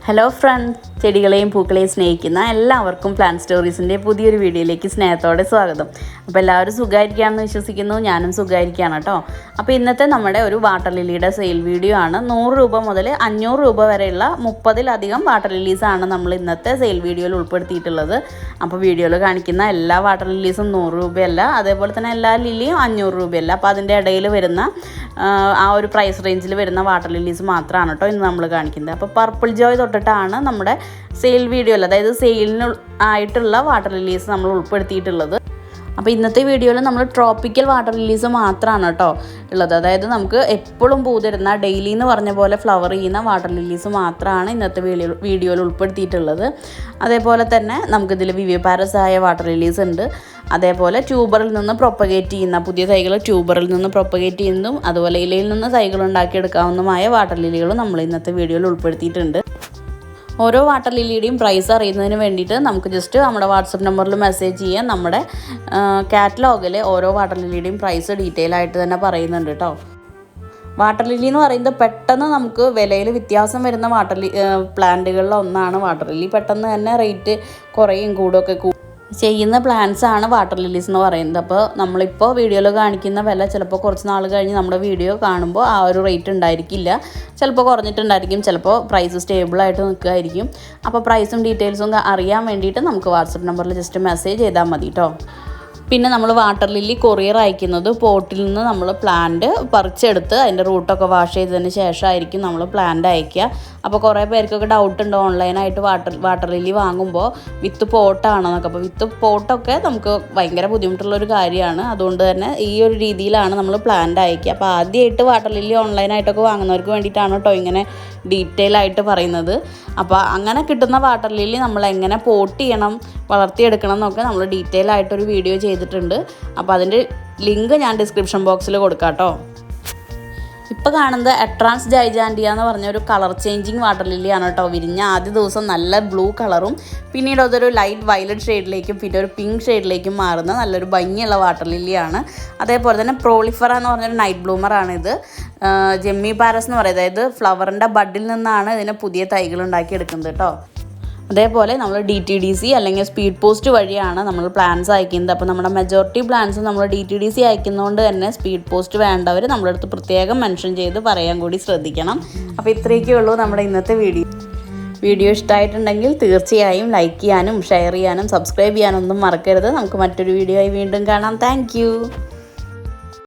Hello friends, ചെടികളെയും പൂക്കളെയും സ്നേഹിക്കുന്ന എല്ലാവർക്കും plant സ്റ്റോറീസിൻ്റെ പുതിയൊരു വീഡിയോയിലേക്ക് സ്നേഹത്തോടെ സ്വാഗതം. അപ്പോൾ എല്ലാവരും സുഖമായിരിക്കുകയാണെന്ന് വിശ്വസിക്കുന്നു. ഞാനും സുഖമായിരിക്കുകയാണ് കേട്ടോ. അപ്പോൾ ഇന്നത്തെ നമ്മുടെ ഒരു വാട്ടർ ലില്ലിയുടെ സെയിൽ വീഡിയോ ആണ്. 100 രൂപ മുതൽ 500 രൂപ വരെയുള്ള 30-ലധികം വാട്ടർ ലില്ലീസാണ് നമ്മൾ ഇന്നത്തെ സെയിൽ വീഡിയോയിൽ ഉൾപ്പെടുത്തിയിട്ടുള്ളത്. അപ്പോൾ വീഡിയോയിൽ കാണിക്കുന്ന എല്ലാ വാട്ടർ ലില്ലീസും 100 രൂപയല്ല, അതേപോലെ തന്നെ എല്ലാ ലില്ലിയും 500 രൂപയല്ല. അപ്പോൾ അതിൻ്റെ ഇടയിൽ വരുന്ന ആ ഒരു പ്രൈസ് റേഞ്ചിൽ വരുന്ന വാട്ടർ ലില്ലീസ് മാത്രമാണ് കേട്ടോ ഇന്ന് നമ്മൾ കാണിക്കുന്നത്. അപ്പോൾ പർപ്പിൾ ജോയ് തൊട്ടിട്ടാണ് നമ്മുടെ സെയിൽ വീഡിയോയിൽ, അതായത് സെയിലിന് ആയിട്ടുള്ള വാട്ടർ ലില്ലീസ് നമ്മൾ ഉൾപ്പെടുത്തിയിട്ടുള്ളത്. അപ്പോൾ ഇന്നത്തെ വീഡിയോയിൽ നമ്മൾ ട്രോപ്പിക്കൽ വാട്ടർ ലില്ലീസ് മാത്രമാണ് കേട്ടോ ഉള്ളത്. അതായത് നമുക്ക് എപ്പോഴും പൂ തരുന്ന, ഡെയിലി എന്ന് പറഞ്ഞ പോലെ ഫ്ലവർ ചെയ്യുന്ന വാട്ടർ ലില്ലീസ് മാത്രമാണ് ഇന്നത്തെ വീഡിയോയിൽ ഉൾപ്പെടുത്തിയിട്ടുള്ളത്. അതേപോലെ തന്നെ നമുക്കിതിൽ വിവിപാരസ് ആയ വാട്ടർ ലില്ലീസ് ഉണ്ട്. അതേപോലെ ട്യൂബറിൽ നിന്ന് പ്രൊപ്പഗേറ്റ് ചെയ്യുന്ന പുതിയ തൈകൾ, ട്യൂബറിൽ നിന്ന് പ്രൊപ്പഗേറ്റ് ചെയ്യുന്നതും അതുപോലെ ഇലയിൽ നിന്ന് തൈകൾ ഉണ്ടാക്കിയെടുക്കാവുന്നതുമായ വാട്ടർ ലില്ലികളും നമ്മൾ ഇന്നത്തെ വീഡിയോയിൽ ഉൾപ്പെടുത്തിയിട്ടുണ്ട്. ഓരോ വാട്ടർ ലില്ലിയുടെയും പ്രൈസ് അറിയുന്നതിന് വേണ്ടിയിട്ട് നമുക്ക് ജസ്റ്റ് നമ്മുടെ വാട്സപ്പ് നമ്പറിൽ മെസ്സേജ് ചെയ്യാം. നമ്മുടെ കാറ്റലോഗിൽ ഓരോ വാട്ടർ ലില്ലിയുടെയും പ്രൈസ് ഡീറ്റെയിൽ ആയിട്ട് തന്നെ പറയുന്നുണ്ട് കേട്ടോ. വാട്ടർ ലില്ലി എന്ന് പറയുന്നത് പെട്ടെന്ന് നമുക്ക് വിലയിൽ വ്യത്യാസം വരുന്ന പ്ലാന്റുകളിൽ ഒന്നാണ് വാട്ടർ ലില്ലി. പെട്ടെന്ന് തന്നെ റേറ്റ് കുറയും കൂടുകയൊക്കെ ചെയ്യുന്ന പ്ലാന്റ്സ് ആണ് വാട്ടർ ലില്ലീസ് എന്ന് പറയുന്നത്. അപ്പോൾ നമ്മളിപ്പോൾ വീഡിയോയിൽ കാണിക്കുന്ന വില ചിലപ്പോൾ കുറച്ച് നാൾ കഴിഞ്ഞ് നമ്മുടെ വീഡിയോ കാണുമ്പോൾ ആ ഒരു റേറ്റ് ഉണ്ടായിരിക്കില്ല, ചിലപ്പോൾ കുറഞ്ഞിട്ടുണ്ടായിരിക്കും, ചിലപ്പോൾ പ്രൈസ് സ്റ്റേബിളായിട്ട് നിൽക്കുമായിരിക്കും. അപ്പോൾ പ്രൈസും ഡീറ്റെയിൽസും അറിയാൻ വേണ്ടിയിട്ട് നമുക്ക് വാട്സപ്പ് നമ്പറിൽ ജസ്റ്റ് മെസ്സേജ് ചെയ്താൽ മതി കേട്ടോ. പിന്നെ നമ്മൾ വാട്ടർ ലില്ലി കൊറിയർ അയക്കുന്നത് പോട്ടിൽ നിന്ന് നമ്മൾ പ്ലാന്റ് പറിച്ചെടുത്ത് അതിൻ്റെ റൂട്ടൊക്കെ വാഷ് ചെയ്തതിന് ശേഷമായിരിക്കും നമ്മൾ പ്ലാന്റ് അയക്കുക. അപ്പോൾ കുറേ പേർക്കൊക്കെ ഡൗട്ട് ഉണ്ട് ഓൺലൈനായിട്ട് വാട്ടർ ലില്ലി വാങ്ങുമ്പോൾ വിത്ത് പോട്ടാണോ എന്നൊക്കെ. അപ്പോൾ വിത്ത് പോട്ടൊക്കെ നമുക്ക് ഭയങ്കര ബുദ്ധിമുട്ടുള്ളൊരു കാര്യമാണ്. അതുകൊണ്ട് തന്നെ ഈ ഒരു രീതിയിലാണ് നമ്മൾ പ്ലാന്റ് അയക്കുക. അപ്പോൾ ആദ്യമായിട്ട് വാട്ടർ ലില്ലി ഓൺലൈനായിട്ടൊക്കെ വാങ്ങുന്നവർക്ക് വേണ്ടിയിട്ടാണ് കേട്ടോ ഇങ്ങനെ ഡീറ്റെയിൽ ആയിട്ട് പറയുന്നത്. അപ്പോൾ അങ്ങനെ കിട്ടുന്ന വാട്ടർ ലില്ലി നമ്മൾ എങ്ങനെ പോട്ട് ചെയ്യണം, വളർത്തിയെടുക്കണം എന്നൊക്കെ നമ്മൾ ഡീറ്റെയിൽ ആയിട്ടൊരു വീഡിയോ ചെയ്തിട്ടുണ്ട്. അപ്പോൾ അതിൻ്റെ ലിങ്ക് ഞാൻ ഡിസ്ക്രിപ്ഷൻ ബോക്സിൽ കൊടുക്കാം കേട്ടോ. ഇപ്പോൾ കാണുന്നത് അട്രാൻസ് ജൈജാൻഡിയ എന്ന് പറഞ്ഞൊരു കളർ ചേഞ്ചിങ് വാട്ടർ ലില്ലിയാണ് കേട്ടോ. വിരിഞ്ഞ ആദ്യ ദിവസം നല്ല ബ്ലൂ കളറും പിന്നീട് അതൊരു ലൈറ്റ് വയലറ്റ് ഷെയ്ഡിലേക്കും പിന്നെ ഒരു പിങ്ക് ഷെയ്ഡിലേക്കും മാറുന്ന നല്ലൊരു ഭംഗിയുള്ള വാട്ടർ ലില്ലിയാണ്. അതേപോലെ തന്നെ പ്രോളിഫറ എന്ന് പറഞ്ഞൊരു നൈറ്റ് ബ്ലൂമറാണിത്. ജെമ്മി പാരസ് എന്ന് പറയുന്നത്, അതായത് ഫ്ലവറിൻ്റെ ബഡിൽ നിന്നാണ് ഇതിന് പുതിയ തൈകൾ ഉണ്ടാക്കിയെടുക്കുന്നത് കേട്ടോ. അതേപോലെ നമ്മൾ DTDC അല്ലെങ്കിൽ സ്പീഡ് പോസ്റ്റ് വഴിയാണ് നമ്മൾ പ്ലാൻസ് അയക്കുന്നത്. അപ്പോൾ നമ്മുടെ മെജോറിറ്റി പ്ലാൻസ് നമ്മൾ DTDC അയക്കുന്നതുകൊണ്ട് തന്നെ സ്പീഡ് പോസ്റ്റ് വേണ്ടവർ നമ്മുടെ അടുത്ത് പ്രത്യേകം മെൻഷൻ ചെയ്ത് പറയാൻ കൂടി ശ്രദ്ധിക്കണം. അപ്പോൾ ഇത്രയൊക്കെ ഉള്ളൂ നമ്മുടെ ഇന്നത്തെ വീഡിയോ ഇഷ്ടമായിട്ടുണ്ടെങ്കിൽ തീർച്ചയായും ലൈക്ക് ചെയ്യാനും ഷെയർ ചെയ്യാനും സബ്സ്ക്രൈബ് ചെയ്യാനൊന്നും മറക്കരുത്. നമുക്ക് മറ്റൊരു വീഡിയോ ആയി വീണ്ടും കാണാം. താങ്ക്